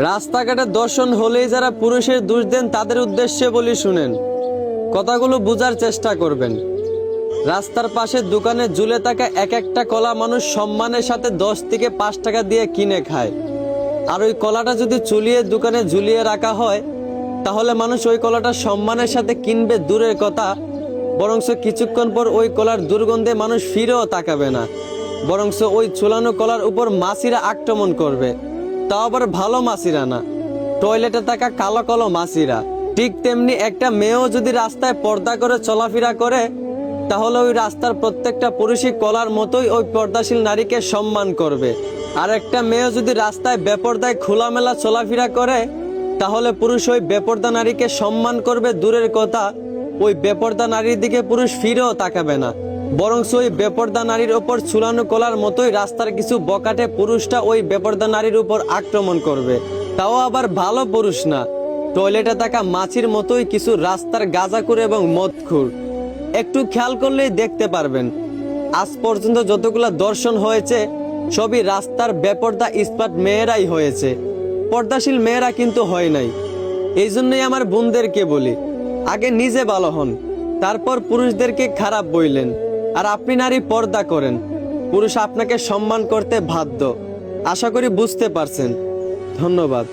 রাস্তাঘাটে দর্শন হলেই যারা পুরুষের দোষ দেন তাদের উদ্দেশ্যে বলি শুনেন, কথাগুলো বোঝার চেষ্টা করবেন। রাস্তার পাশে দোকানে ঝুলে থাকা এক একটা কলা মানুষ সম্মানের সাথে 10 থেকে 5 টাকা দিয়ে কিনে খায়। আর ওই কলাটা যদি চুলিয়ে দোকানে ঝুলিয়ে রাখা হয়, তাহলে মানুষ ওই কলাটা সম্মানের সাথে কিনবে দূরের কথা, বরংস কিছুক্ষণ পর ওই কলার দুর্গন্ধে মানুষ ফিরেও তাকাবে না, বরংস ওই ঝুলানো কলার উপর মাছিরা আক্রমণ করবে। তাও আবার ভালো মাছিরা না, টয়লেটে থাকা কালো কালো মাছিরা। ঠিক তেমনি একটা মেয়েও যদি রাস্তায় পর্দা করে চলাফেরা করে, তাহলে ওই রাস্তার প্রত্যেকটা পুরুষই কলার মতোই ওই পর্দাশীল নারীকে সম্মান করবে। আর একটা মেয়ে যদি রাস্তায় বেপর্দায় খোলামেলা চলাফেরা করে, তাহলে পুরুষ ওই বেপর্দা নারীকে সম্মান করবে দূরের কথা, ওই বেপর্দা নারীর দিকে পুরুষ ফিরেও তাকাবে না, বরং ওই বেপর্দা নারীর ওপর ঝুলানো কলার মতোই রাস্তার কিছু বকাটে পুরুষটা ওই বেপর্দা নারীর উপর আক্রমণ করবে। তাও আবার ভালো পুরুষ না, টয়লেটে থাকা মাছির মতোই কিছু রাস্তার গাঁজাখুর এবং মদখুর। একটু খেয়াল করলেই দেখতে পারবেন, আজ পর্যন্ত যতগুলা দর্শন হয়েছে সবই রাস্তার বেপর্দা স্মার্ট মেয়েরাই হয়েছে, পর্দাশীল মেয়েরা কিন্তু হয় নাই। এই জন্যই আমার বোনদেরকে বলি, আগে নিজে ভালো হন, তারপর পুরুষদেরকে খারাপ বইলেন। আর আপনি নারী পর্দা করেন, পুরুষ আপনাকে সম্মান করতে বাধ্য। আশা করি বুঝতে পারছেন। ধন্যবাদ।